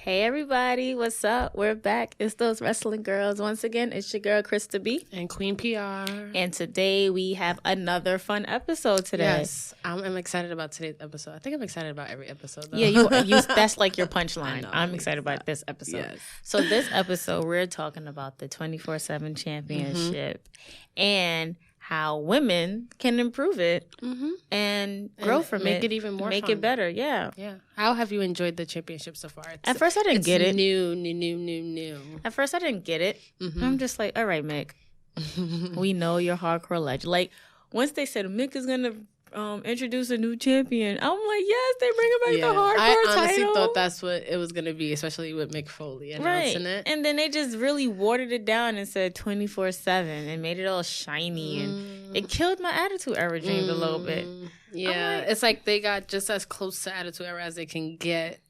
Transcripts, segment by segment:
Hey everybody, what's up? We're back. It's those wrestling girls. Once again, it's your girl Krista B and Queen PR. And today we have another fun episode today. Yes, I'm excited about today's episode. I think I'm excited about every episode though. Yeah, you that's like your punchline. I'm excited about this episode. Yes. So this episode we're talking about the 24/7 championship and how women can improve it and grow from make it even more make fun. It better. Yeah. How have you enjoyed the championship so far? At first I didn't get it. New. At first I didn't get it. I'm just like, all right, Mick, we know you're hardcore legend. Like once they said Mick is gonna introduce a new champion, I'm like, yes, they bringing back the hardcore title. I honestly thought that's what it was gonna be, especially with Mick Foley announcing it. And then they just really watered it down and said 24/7 and made it all shiny and it killed my Attitude Era dreams a little bit. Yeah, it's like they got just as close to Attitude Era as they can get.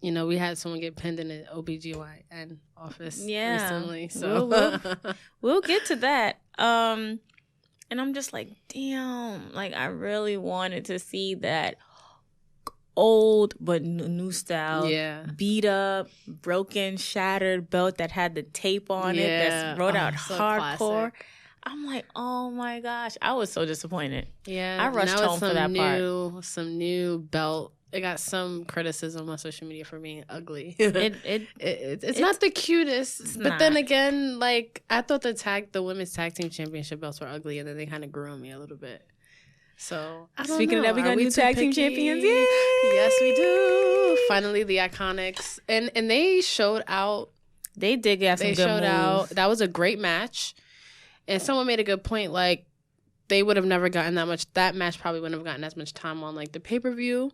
You know, we had someone get pinned in the OBGYN office recently. So we'll get to that. And I'm just like, damn, like I really wanted to see that old but new style, beat up, broken, shattered belt that had the tape on it that's wrote out so hardcore. Classic. I'm like, oh my gosh, I was so disappointed. Yeah, I rushed home for that part. Some new belt. It got some criticism on social media for being ugly. It's not the cutest, but then again, like I thought the women's tag team championship belts were ugly, and then they kind of grew on me a little bit. So speaking of that, we got new tag team champions. Yay! Yes, we do. Finally, the Iconics, and they showed out. They did get some good moves. Out. That was a great match, and someone made a good point. Like they would have never gotten that much. That match probably wouldn't have gotten as much time on like the pay-per-view.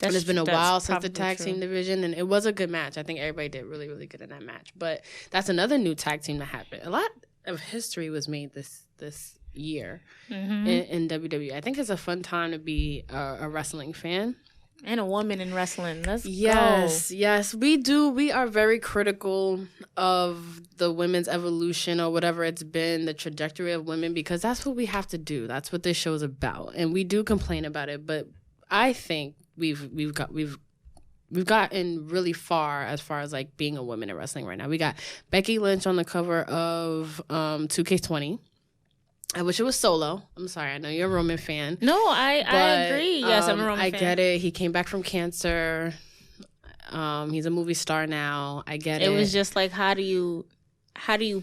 And it's been a while since the tag team division, and it was a good match. I think everybody did really, really good in that match. But that's another new tag team that happened. A lot of history was made this year in WWE. I think it's a fun time to be a wrestling fan. And a woman in wrestling. Let's go. Yes, we do. We are very critical of the women's evolution or whatever it's been, the trajectory of women, because that's what we have to do. That's what this show is about. And we do complain about it, but I think we've gotten really far as like being a woman in wrestling right now. We got Becky Lynch on the cover of 2K20. I wish it was Solo. I'm sorry. I know you're a Roman fan. No, I agree. Yes, I'm a Roman fan. I get it. He came back from cancer. He's a movie star now. I get it. It was just like, how do you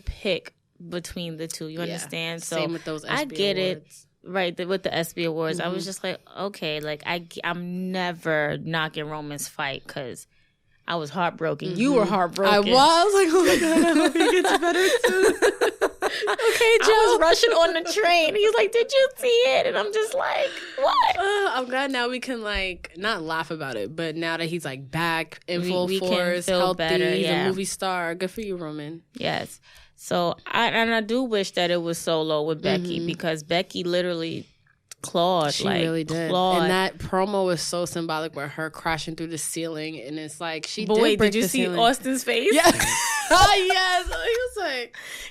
pick between the two? You understand? So same with those SB I get awards. It. Right, with the SB Awards, I was just like, okay, like I'm never knocking Roman's fight because I was heartbroken. You were heartbroken. I was like, oh my God, I hope he gets better soon. Okay, Joe's rushing on the train. He's like, did you see it? And I'm just like, what? I'm glad now we can like not laugh about it, but now that he's like back in full force, healthy, better, he's a movie star. Good for you, Roman. Yes. So I do wish that it was Solo with Becky because Becky literally clawed. She like, really did. Clawed. And that promo was so symbolic with her crashing through the ceiling, and it's like she did break did you the see ceiling. Austin's face? Yeah. Oh yes.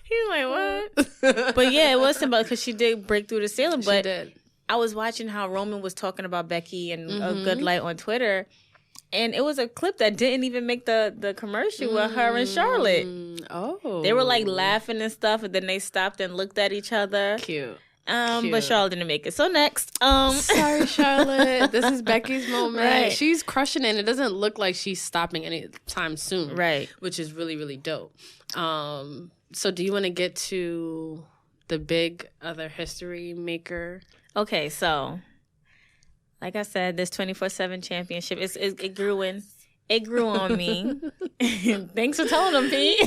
He was like what? But yeah, it was symbolic because she did break through the ceiling. But she did. I was watching how Roman was talking about Becky and a good light on Twitter. And it was a clip that didn't even make the commercial with her and Charlotte. Oh. They were like laughing and stuff, and then they stopped and looked at each other. Cute. But Charlotte didn't make it. So next. Sorry, Charlotte. This is Becky's moment. Right. She's crushing it. It doesn't look like she's stopping anytime soon. Right. Which is really, really dope. So do you want to get to the big other history maker? Okay, so like I said, this 24/7 championship, it grew on me. Thanks for telling them, Pete.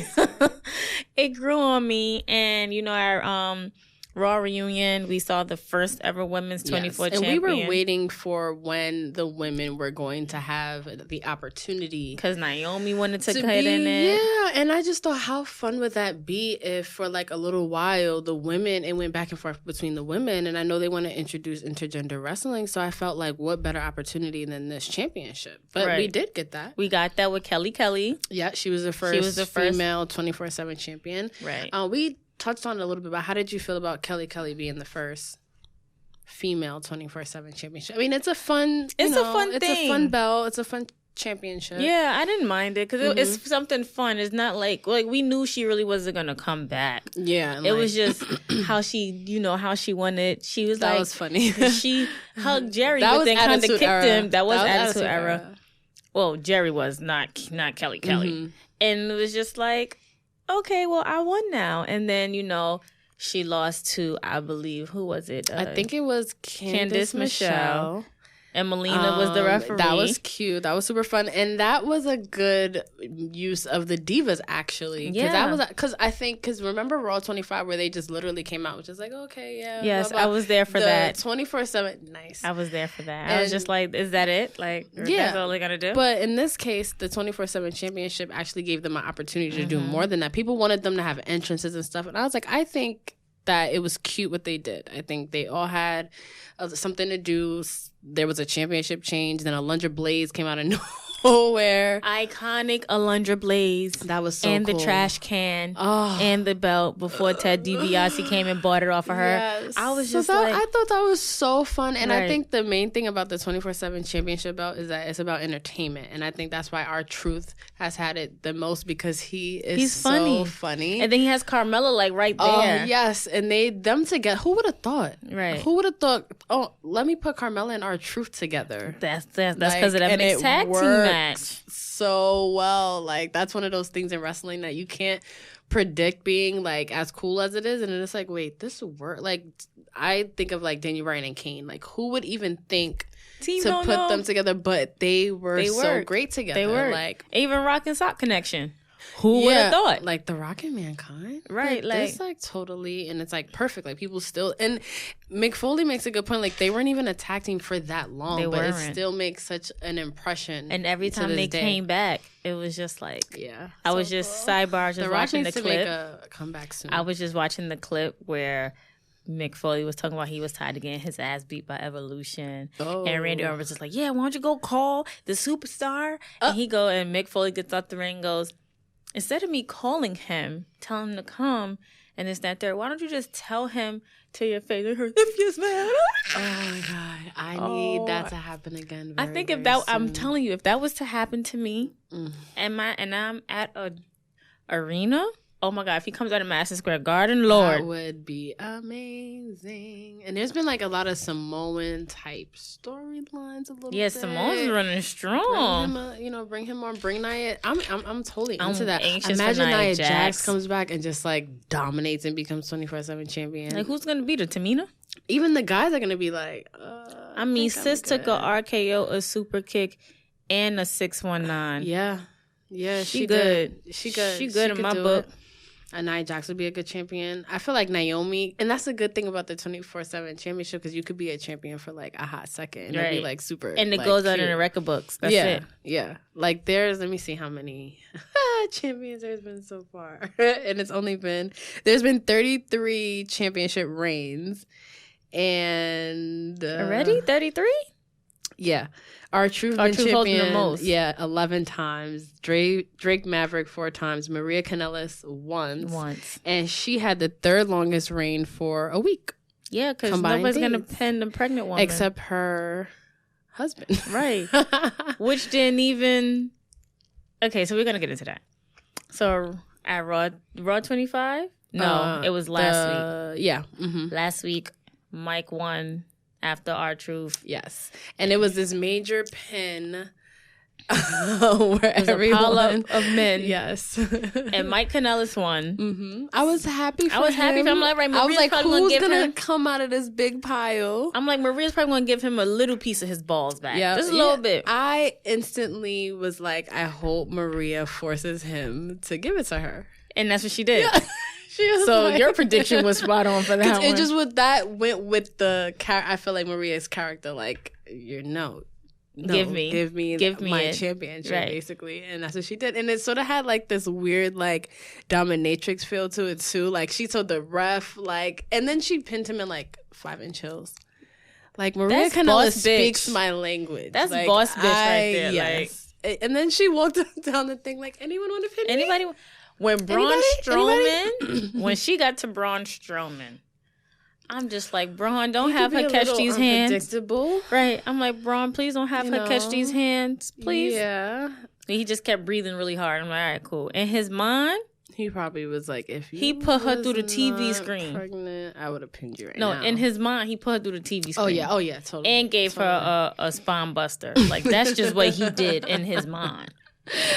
It grew on me, and you know our Raw reunion, we saw the first ever women's 24 champion. And we were waiting for when the women were going to have the opportunity. Because Naomi wanted to cut in it. Yeah, and I just thought, how fun would that be if for like a little while the women, it went back and forth between the women. And I know they want to introduce intergender wrestling. So I felt like, what better opportunity than this championship? But we did get that. We got that with Kelly. Yeah, she was the first female 24/7 champion. Right. We touched on it a little bit, but how did you feel about Kelly being the first female 24/7 championship? I mean, it's a fun, it's a fun thing. It's a fun belt. It's a fun championship. Yeah, I didn't mind it because it's something fun. It's not like we knew she really wasn't gonna come back. Yeah, it was just how she won it. She was that like, was funny. She hugged Jerry, that but was then kind of kicked him. That was attitude era. era. Well, Jerry was not Kelly, and it was just like, okay, well, I won now, and then she lost to, I believe, who was it? I think it was Candice Michelle. And Melina was the referee. That was cute. That was super fun. And that was a good use of the divas, actually. Yeah. Because remember Raw 25 where they just literally came out, which is like, okay, yeah. Yes, blah, blah. I was there for that. 24/7, nice. I was there for that. I was just like, is that it? Like, that's all they're going to do? But in this case, the 24/7 championship actually gave them an opportunity to do more than that. People wanted them to have entrances and stuff. And I was like, I think that it was cute what they did. I think they all had something to do. There was a championship change. Then Alundra Blayze came out of nowhere. Iconic Alundra Blayze. That was so and cool. The trash can and the belt before Ted DiBiase came and bought it off of her. Yes. I was just like... I thought that was so fun. And I think the main thing about the 24/7 championship belt is that it's about entertainment. And I think that's why R-Truth has had it the most, because he's funny. So funny. And then he has Carmella right there. Oh, yes. And them together. Who would have thought? Right. Who would have thought, oh, let me put Carmella and R-Truth together. That's because of that mixed tag team match. So well. Like, that's one of those things in wrestling that you can't predict being like as cool as it is. And then it's like, wait, this will work. Like, I think of like Daniel Bryan and Kane. Like, who would even think to put them together? But they were so great together. They were. Like, even Rock and Sock connection. Who would have thought? Like the Rock and Mankind. Right. It's like totally, and it's like perfect. Like people still, and Mick Foley makes a good point. Like they weren't even a tag team for that long, it still makes such an impression. And every time they came back, it was just like, I was just sidebar, just watching the clip. Make a comeback soon. I was just watching the clip where Mick Foley was talking about he was tired of getting his ass beat by Evolution. Oh. And Randy Orton was just like, yeah, why don't you go call the superstar? And Mick Foley gets off the ring and goes, instead of me calling him, telling him to come, and this, that, there, why don't you just tell him to your face, if yes, man. Oh my God. I need that to happen again. I think if that, soon. I'm telling you, if that was to happen to me, and I'm at a arena, oh my God, if he comes out of Madison Square Garden, Lord. That would be amazing. And there's been like a lot of Samoan type storylines a little bit. Yeah, Samoan's running strong. Bring him on, bring Nia. I'm totally into that. Imagine Nia Jax comes back and just like dominates and becomes 24/7 champion. Like, who's going to beat her, Tamina? Even the guys are going to be like, Sis took a RKO, a super kick, and a 619. Yeah, she good. She good. She good in my book. Nia Jax would be a good champion. I feel like Naomi, and that's a good thing about the 24/7 championship, because you could be a champion for like a hot second and it'll be like super, and it like, goes out in the record books. That's it. Yeah. Like let me see how many champions there's been so far, and there's been 33 championship reigns, and already 33. Yeah. R-Truth been champion the most. 11 times. Drake Maverick 4 times. Maria Kanellis once. And she had the third longest reign for a week. Yeah, because nobody's going to pin the pregnant woman. Except her husband. Right. Which didn't even... Okay, so we're going to get into that. So at Raw 25? No, it was last week. Yeah. Mm-hmm. Last week, Mike won... after R-Truth. Yes. And it was this major pin where everyone... a pile of men. Yes. And Mike Kanellis won. Mm-hmm. I was happy for him. I'm like, right, I was like, who's going to come out of this big pile? I'm like, Maria's probably going to give him a little piece of his balls back. Yeah. Just a little bit. I instantly was like, I hope Maria forces him to give it to her. And that's what she did. Yeah. So like, your prediction was spot on for that one. It just went with the I feel like Maria's character, like, give me my championship, basically. And that's what she did. And it sort of had like this weird like dominatrix feel to it too. Like she told the ref, like, and then she pinned him in like 5-inch heels. Like, Maria Kanellis speaks my language. That's like, boss bitch right there. Yes. Like, and then she walked down the thing like, anyone want to pin anybody? Me? When Braun Strowman, when she got to Braun Strowman, I'm just like, Braun, don't have her catch these hands. Predictable. Right. I'm like, Braun, please don't have her catch these hands, please. Yeah. He just kept breathing really hard. I'm like, all right, cool. In his mind, he probably was like, if he put her through the TV screen. Pregnant, I would have pinned you now. No, in his mind, he put her through the TV screen. Oh yeah, totally. And gave her a spine buster. Like, that's just what he did in his mind.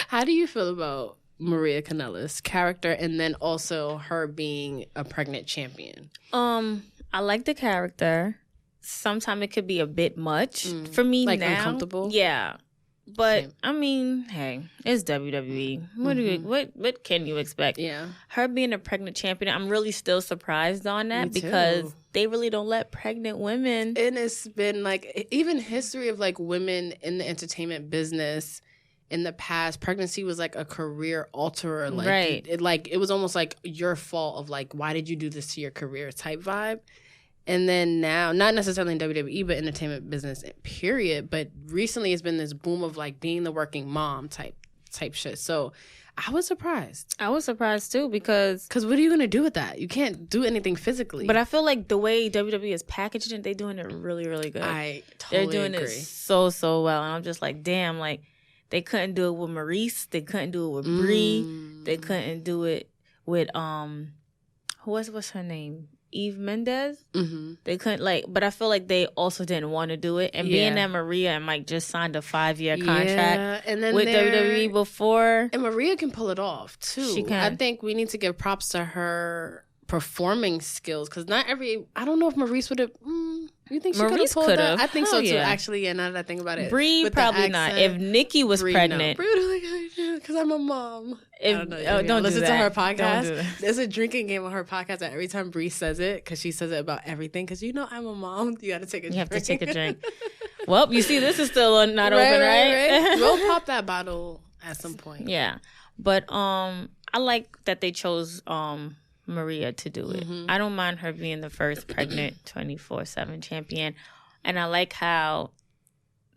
How do you feel about Maria Kanellis' character, and then also her being a pregnant champion? I like the character. Sometimes it could be a bit much for me like now. Uncomfortable? Yeah. But I mean, hey, it's WWE. What can you expect? Yeah. Her being a pregnant champion, I'm really still surprised on that because they really don't let pregnant women. And it's been like even history of like women in the entertainment business in the past, pregnancy was like a career alterer. Like, right. It was almost like your fault of like, why did you do this to your career type vibe? And then now, not necessarily in WWE, but entertainment business, period. But recently it's been this boom of like being the working mom type shit. So I was surprised. I was surprised too because what are you going to do with that? You can't do anything physically. But I feel like the way WWE is packaging it, they're doing it really, really good. I totally They're doing agree. it so well. And I'm just like, damn, like, they couldn't do it with Maurice. They couldn't do it with Brie. They couldn't do it with what's her name? Eve Mendez. Mm-hmm. They couldn't but I feel like they also didn't want to do it. And being that Maria and Mike just signed a 5-year contract and then with WWE before, and Maria can pull it off too. She can. I think we need to give props to her performing skills because I don't know if Maurice would have. You think she Maurice could have? I think so too. Actually, now that I think about it, Brie probably not. If Nikki was pregnant, because I'm a mom. Don't listen to her podcast. Do There's a drinking game on her podcast that every time Brie says it, because she says it about everything. Because I'm a mom, you got to take a drink. You have to take a drink. Well, you see, this is still not open, right? We'll pop that bottle at some point. Yeah, but I like that they chose Maria to do it. I don't mind her being the first pregnant 24/7 champion, and I like how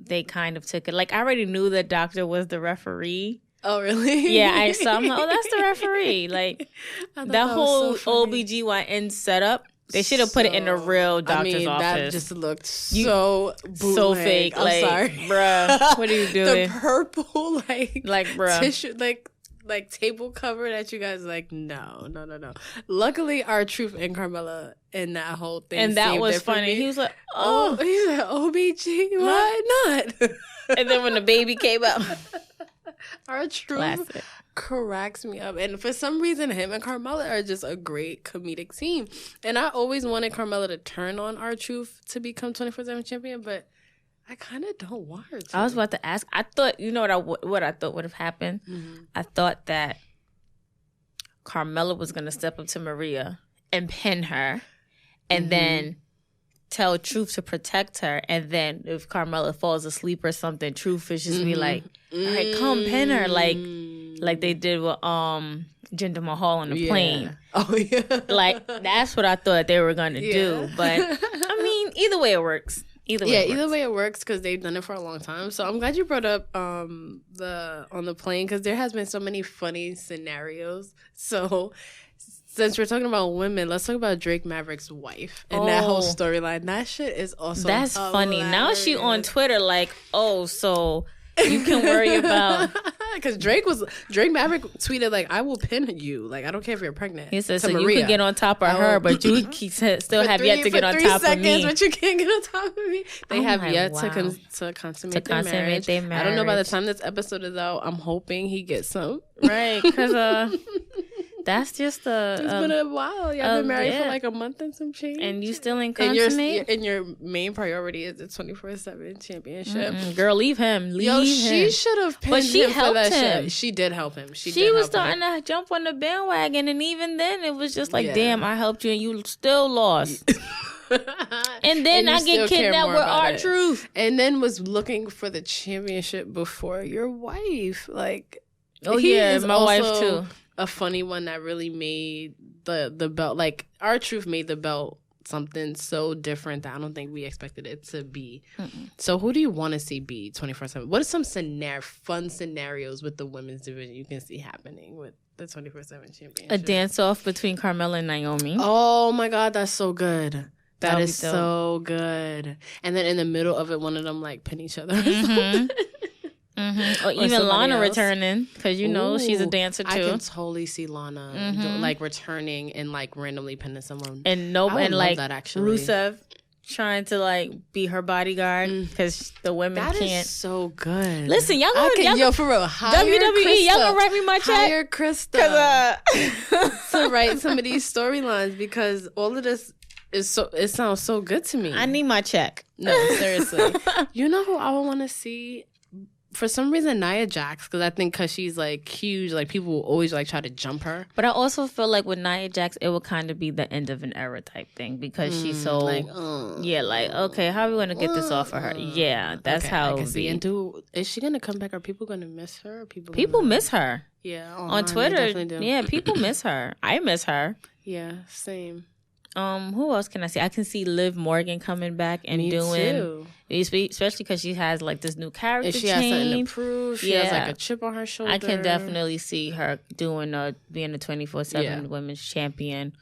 they kind of took it. Like, I already knew the doctor was the referee. Oh, really? Yeah, I saw. I'm like, oh, that's the referee. Like, that whole OBGYN setup, they should have put it in the real doctor's office. That just looked so bootleg. So fake. I'm sorry, bruh. What are you doing? The purple bruh. tissue like table cover that you guys no. Luckily, R-Truth and Carmella in that whole thing, and that was funny. He was like, "Oh, he said OBG, why not?" And then when the baby came out, R-Truth cracks me up, and for some reason, him and Carmella are just a great comedic team. And I always wanted Carmella to turn on R-Truth to become 24/7 champion, but I kind of don't want her to. I was about to ask. I thought, you know what I thought would have happened? Mm-hmm. I thought that Carmella was going to step up to Maria and pin her and then tell Truth to protect her. And then if Carmella falls asleep or something, Truth is just be like, all right, come pin her. Like they did with Jinder Mahal on the plane. Oh, yeah. Like, that's what I thought they were going to do. But, I mean, either way it works. Either way it works because they've done it for a long time. So I'm glad you brought up on the plane because there has been so many funny scenarios. So since we're talking about women, let's talk about Drake Maverick's wife and that whole storyline. That shit is also that's hilarious. Funny. Now she on Twitter like, so you can worry about because Drake Maverick tweeted like, I will pin you, like I don't care if you're pregnant. He said, so Maria, you can get on top of her, but you still have yet to get on top of me. But you can't get on top of me. They have yet to consummate their marriage. I don't know by the time this episode is out. I'm hoping he gets some. Right, because that's just it's been a while. Y'all been married for like a month and some change, and you still ain't consummate. And your main priority is the 24/7 championship. Girl, leave him. She should have pinned him for that shit. She did help him. She was starting to jump on the bandwagon, and even then, it was just like, damn, I helped you, and you still lost. And then I get kidnapped with R-Truth, and then was looking for the championship before your wife. Like, my wife too. A funny one that really made the belt, like R-Truth made the belt something so different that I don't think we expected it to be. So who do you want to see be 24/7? What are some fun scenarios with the women's division you can see happening with the 24/7 championship? A dance off between Carmella and Naomi. Oh my God, that's so good. That is so good. And then in the middle of it, one of them like pin each other. Or even Lana returning, because you know she's a dancer too. I can totally see Lana like returning and like randomly pinning someone. And like that, actually. Rusev trying to like be her bodyguard because the women can't. That is so good. Listen, y'all for real, WWE, y'all gonna write me my check. Hire Krista to write some of these storylines, because all of this is so. It sounds so good to me. I need my check. No, seriously. You know who I would want to see? For some reason, Nia Jax, because I think because she's like huge, like people will always like try to jump her. But I also feel like with Nia Jax, it will kind of be the end of an era type thing, because she's so like, okay, how are we gonna get this off of her? Yeah, that's how. I can see. And is she gonna come back? Are people gonna miss her? People miss her. Yeah, on Twitter. Yeah, people miss her. I miss her. Yeah, same. Who else can I see? I can see Liv Morgan coming back and doing, especially because she has like this new character change. She has something to prove. She has like a chip on her shoulder. I can definitely see her doing being a 24/7 women's champion.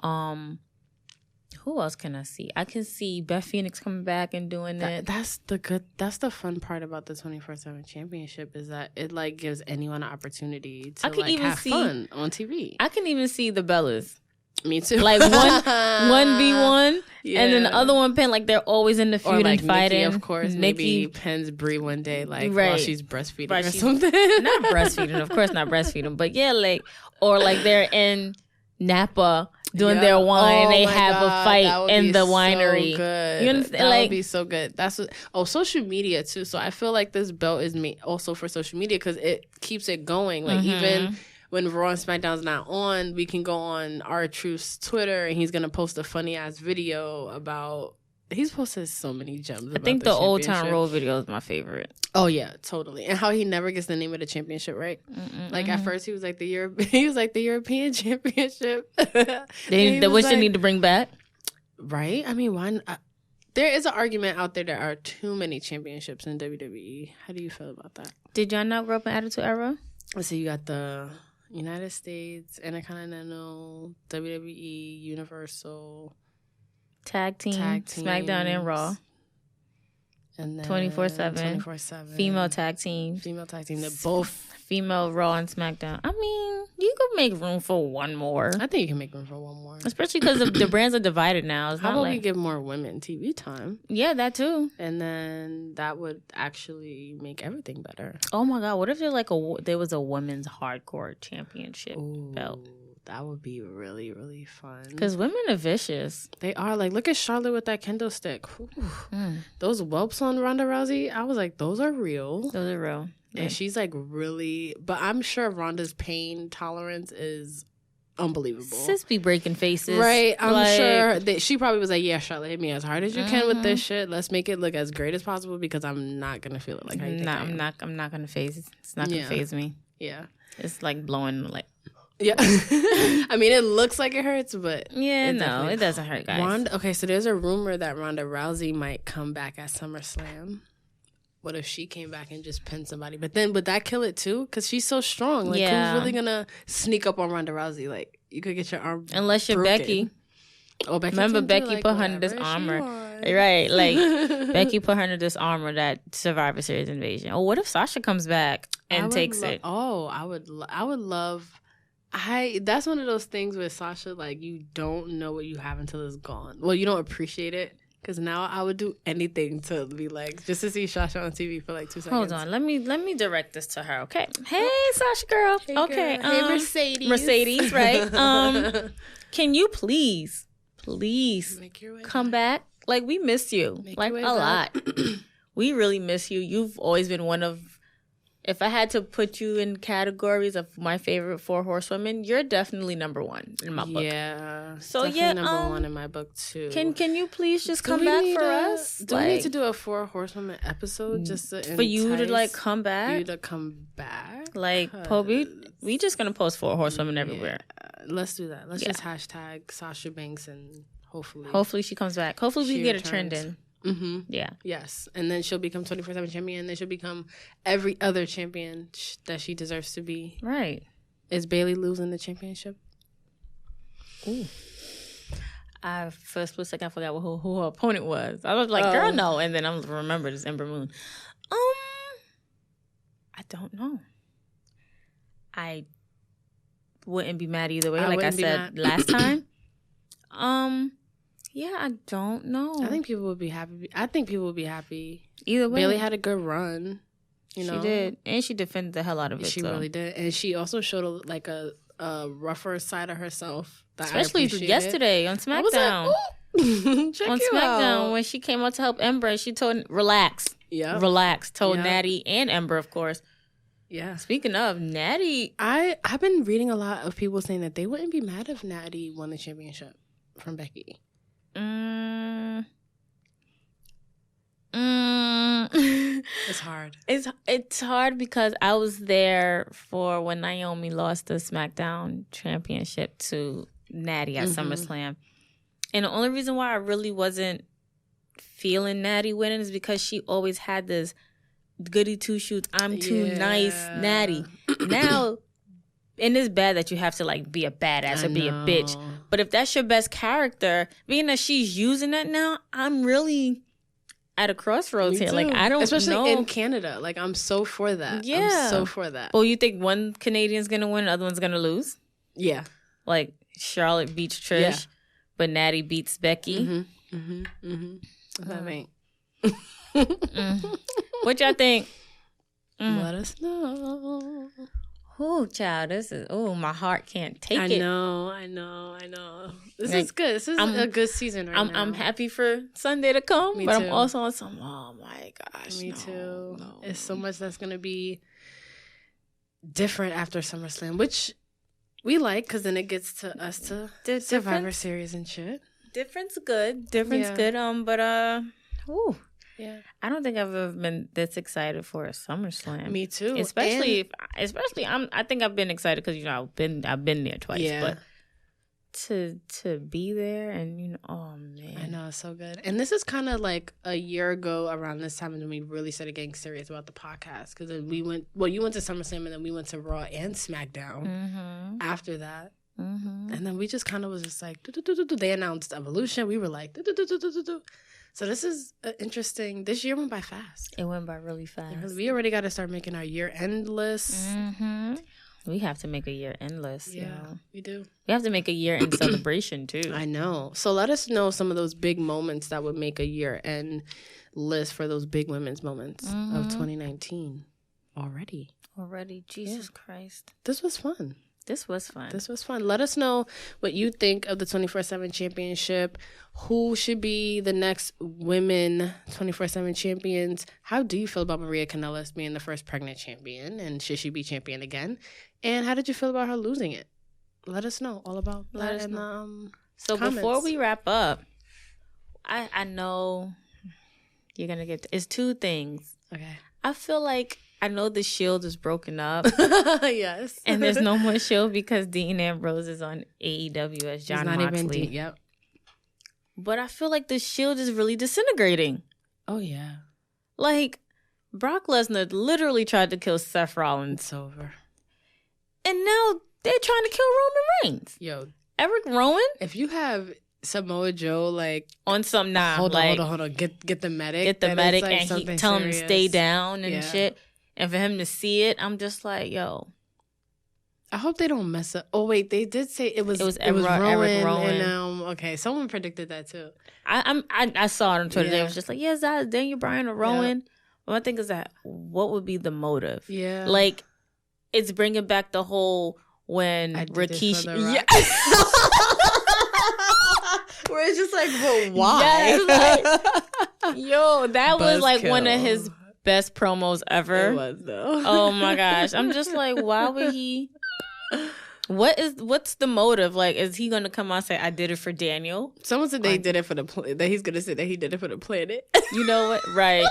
Who else can I see? I can see Beth Phoenix coming back and doing it. That's the fun part about the 24/7 championship, is that it like gives anyone an opportunity to like have fun on TV. I can even see the Bellas. Me too. Like 1v1, and then the other one pin, like they're always in the feud, or like and fighting. Nikki, of course, maybe pins Brie one day, like while she's breastfeeding or something. Not breastfeeding, of course, not breastfeeding, but yeah, like, or like they're in Napa doing their wine, and they have a fight in the winery. So good. You understand? That like, would be so good. That's social media too. So I feel like this belt is made also for social media, because it keeps it going. Like even when Raw and SmackDown's not on, we can go on R-Truth's Twitter, and he's going to post a funny-ass video about... He's posted so many gems about I think the Old Town Road video is my favorite. Oh, yeah, totally. And how he never gets the name of the championship right. Like, at first, he was like the European Championship. They need to bring back? Right? I mean, why not? There is an argument out there are too many championships in WWE. How do you feel about that? Did y'all not grow up in Attitude Era? Let's see, you got the... United States, Intercontinental, WWE, Universal, Tag teams, SmackDown and Raw, and then 24/7, female tag team. They're both female Raw and SmackDown. I mean, you could make room for one more. I think you can make room for one more, especially because the brands are divided now. How about we give more women TV time? Yeah, that too. And then that would actually make everything better. Oh my God, what if there was a women's hardcore championship belt? That would be really, really fun. Because women are vicious. They are. Like, look at Charlotte with that kendo stick. Those whelps on Ronda Rousey, I was like, those are real. Those are real. And she's like really... But I'm sure Ronda's pain tolerance is unbelievable. Sis be breaking faces. Right. I'm sure that she probably was like, yeah, Charlotte, hit me as hard as you can with this shit. Let's make it look as great as possible, because I'm not going to feel it like how you think I'm not going to phase it. It's not going to phase me. Yeah. It's like blowing like... Yeah. I mean, it looks like it hurts, but... Yeah, it doesn't hurt, guys. Okay, so there's a rumor that Ronda Rousey might come back at SummerSlam. What if she came back and just pinned somebody? But then, would that kill it too? Because she's so strong. Like, who's really going to sneak up on Ronda Rousey? Like, you could get your arm Unless you're broken. Becky. Oh, Becky. Remember, Becky put her under this armor. Right, like, Becky put her under this armor, that Survivor Series invasion. Or what if Sasha comes back and takes it? I would love... That's one of those things with Sasha, like, you don't know what you have until it's gone. Well, you don't appreciate it, because now I would do anything to be like, just to see Sasha on TV for like 2 seconds. Hold on, let me direct this to her, okay? Hey, Sasha girl. Hey, okay, girl. Hey, Mercedes. Mercedes, right? Can you please come back? Like, we miss you, like, a lot. We really miss you. You've always been one of... If I had to put you in categories of my favorite 4 horsewomen, you're definitely number 1 in my book. Yeah. So definitely number 1 in my book too. Can you please just come back for us? Do we need to do a 4 horsewomen episode just for you to like come back? You to come back? Like, Poby, we just gonna post 4 horsewomen everywhere. Let's do that. Let's just hashtag Sasha Banks, and hopefully she comes back. Hopefully we get a trend in. Mm-hmm. Yeah. Yes. And then she'll become 24/7 champion. And then she'll become every other champion that she deserves to be. Right. Is Bayley losing the championship? Ooh. I for a split second I forgot who her opponent was. I was like, girl, no. And then I'm remember this Ember Moon. I don't know. I wouldn't be mad either way. Like I said last time. Yeah, I don't know. I think people would be happy. Either way. Bailey had a good run. You know? She did. And she defended the hell out of it. She really did. And she also showed a rougher side of herself. Especially yesterday on SmackDown. On SmackDown when she came out to help Ember and she told relax. Yeah. Relax. Told Natty and Ember, of course. Yeah. Speaking of Natty, I've been reading a lot of people saying that they wouldn't be mad if Natty won the championship from Becky. It's hard. It's hard because I was there for when Naomi lost the SmackDown championship to Natty at SummerSlam. And the only reason why I really wasn't feeling Natty winning is because she always had this goody two shoes, I'm too nice, Natty. Now, and it's bad that you have to like be a badass or be a bitch. But if that's your best character, being that she's using that now, I'm really at a crossroads here. Like I don't know. Especially in Canada. Like I'm so for that. Yeah. I'm so for that. Well, you think one Canadian's gonna win, the other one's gonna lose? Yeah. Like Charlotte beats Trish, but Natty beats Becky. That ain't. What y'all think? Let us know. Oh, child, my heart can't take it. I know. This is good. This is a good season right now. I'm happy for Sunday to come, Me but too. I'm also on some, oh my gosh. Me too. No. It's so much that's going to be different after SummerSlam, which we like because then it gets to us to Survivor Series and shit. Different's good. Good. But, yeah, I don't think I've ever been this excited for a SummerSlam. Me too. Especially I think I've been excited because I've been there twice. But to be there and oh man, I know, it's so good. And this is kind of like a year ago around this time when we really started getting serious about the podcast because you went to SummerSlam and then we went to Raw and SmackDown after that. And then we just kind of was just like they announced Evolution. We were like So this is interesting. This year went by fast. It went by really fast. We already got to start making our year-end list. We have to make a year-end list. Yeah, we do. We have to make a year-end celebration, too. I know. So let us know some of those big moments that would make a year-end list for those big women's moments of 2019 already. Jesus Christ. This was fun. This was fun. Let us know what you think of the 24/7 championship. Who should be the next women 24/7 champions? How do you feel about Maria Kanellis being the first pregnant champion? And should she be champion again? And how did you feel about her losing it? Let us know all about that in the So comments. Before we wrap up, I know you're going to get... It's two things. Okay. I feel like... I know the Shield is broken up. Yes. And there's no more Shield because Dean Ambrose is on AEW as John Moxley. Yep. But I feel like the Shield is really disintegrating. Oh, yeah. Like, Brock Lesnar literally tried to kill Seth Rollins. It's over. And now they're trying to kill Roman Reigns. Yo. Eric Rowan? If you have Samoa Joe, like... On some... Nah, hold on. Get the medic. Get the medic and he tell him to stay down and shit. And for him to see it, I'm just like, yo. I hope they don't mess up. Oh, wait, they did say it was Eric Rowan. And, okay, someone predicted that, too. I saw it on Twitter. They was just like, yeah, is that Daniel Bryan or Rowan? Yeah. But my thing is that, what would be the motive? Yeah. Like, it's bringing back the whole when Rikishi... Yeah. Where it's just like, well, why? Yes, like, yo, that was like one of his... best promos ever. It was though. Oh my gosh. I'm just like, why would he what's the motive? Like, is he gonna come out and say I did it for Daniel? Someone said they did it for the that he's gonna say that he did it for the planet. You know what? Right.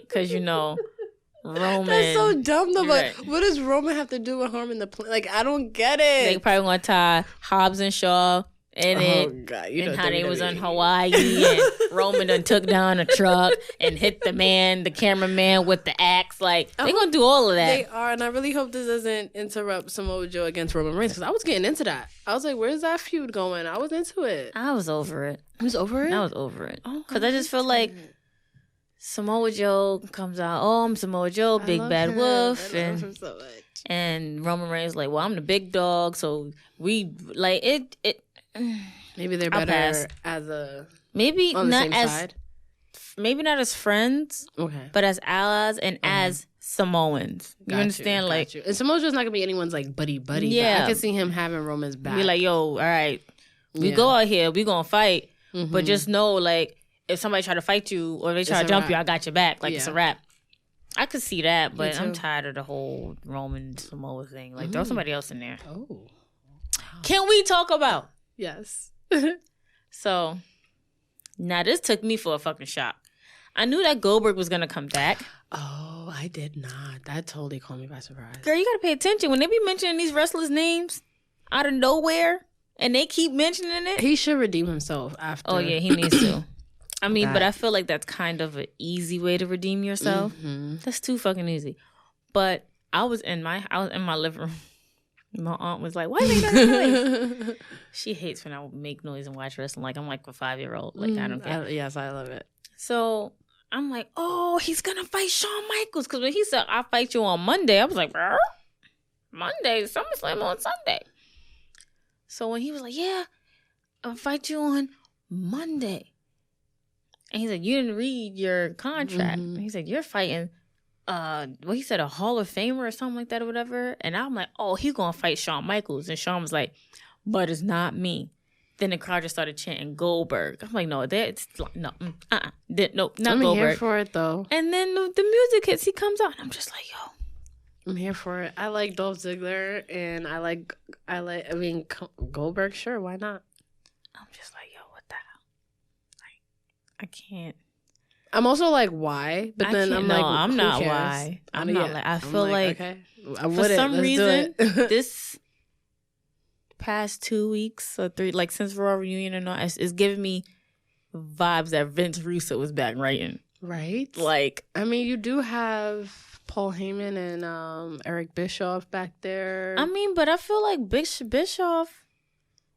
Cause Roman. That's so dumb though, but what does Roman have to do with harming the planet? Like, I don't get it. They probably gonna tie Hobbs and Shaw in it. God, and how they was on Hawaii and Roman done took down a truck and hit the cameraman with the axe. Like, they gonna do all of that. They are, and I really hope this doesn't interrupt Samoa Joe against Roman Reigns, because I was getting into that. I was like, where's that feud going? I was into it. I was over it. You was over it? I was over it. Because I just feel like Samoa Joe comes out, oh, I'm Samoa Joe, big bad wolf. I love him so much. And Roman Reigns like, well, I'm the big dog, so we, like, it maybe they're better as a... Maybe on the not same as... side? Maybe not as friends, okay, but as allies and as Samoans. You understand? Like, and Samoa Joe's not gonna be anyone's like buddy. Yeah, but I can see him having Roman's back. Be like, yo, all right, we go out here, we gonna fight, but just know, like, if somebody try to fight you or they try to jump you, I got your back. Like, it's a wrap. I could see that, but I'm tired of the whole Roman Samoa thing. Like, throw somebody else in there. Oh, wow. Can we talk about? Yes. So, now this took me for a fucking shock. I knew that Goldberg was gonna come back. Oh, I did not. That totally caught me by surprise. Girl, you gotta pay attention when they be mentioning these wrestlers' names out of nowhere, and they keep mentioning it. He should redeem himself after. Oh yeah, he needs to. I mean, but I feel like that's kind of an easy way to redeem yourself. That's too fucking easy. But I was in my living room. My aunt was like, "Why you make that noise?" She hates when I make noise and watch wrestling. Like, I'm like a 5-year-old. Like, I don't care. Yes, I love it. So I'm like, "Oh, he's gonna fight Shawn Michaels." Because when he said, "I'll fight you on Monday," I was like, "Bruh? Monday, SummerSlam on Sunday." So when he was like, "Yeah, I'll fight you on Monday," and he's like, "You didn't read your contract." And he's like, "You're fighting." He said, a Hall of Famer or something like that or whatever. And I'm like, oh, he's gonna fight Shawn Michaels. And Shawn was like, but it's not me. Then the crowd just started chanting Goldberg. I'm like, no, that's no, not Goldberg. I'm here for it though. And then the music hits. He comes out, and I'm just like, yo, I'm here for it. I like Dolph Ziggler, and I mean, Goldberg. Sure, why not? I'm just like, yo, what the hell? Like, I can't. I'm also like, why? But then I'm like, I'm not cares? Why. I'm not like, I feel like okay. For some reason, this past 2 weeks or 3, like since Raw Reunion and all, it's giving me vibes that Vince Russo was back writing. Right? Like, I mean, you do have Paul Heyman and Eric Bischoff back there. I mean, but I feel like Bischoff,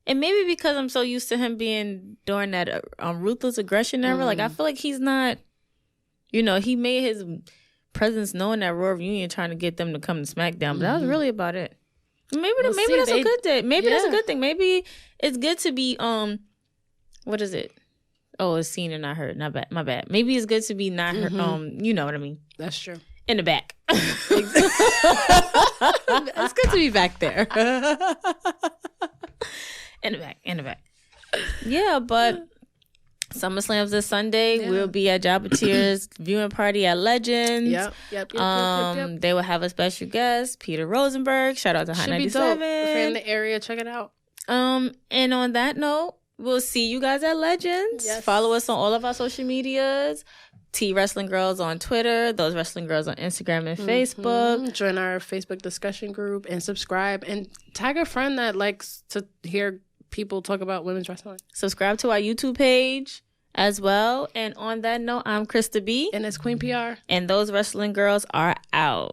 and maybe because I'm so used to him being during that ruthless aggression era, like I feel like he's not, he made his presence known at Raw Reunion trying to get them to come to SmackDown, but that was really about it. Maybe that's a good thing. Maybe that's a good thing. Maybe it's good to be what is it? Oh, it's seen and not heard. Not bad. My bad. Maybe it's good to be not heard. You know what I mean? That's true. In the back. It's good to be back there. In the back. Yeah, but SummerSlam's this Sunday. Yeah. We'll be at Jabba Tears viewing party at Legends. Yep. They will have a special guest, Peter Rosenberg. Shout out to Hot 97. If you're in the area, check it out. And on that note, we'll see you guys at Legends. Yes. Follow us on all of our social medias. T Wrestling Girls on Twitter, Those Wrestling Girls on Instagram and Facebook. Join our Facebook discussion group and subscribe and tag a friend that likes to hear people talk about women's wrestling. Subscribe to our YouTube page as well. And on that note, I'm Krista B. And it's Queen PR. And Those Wrestling Girls are out.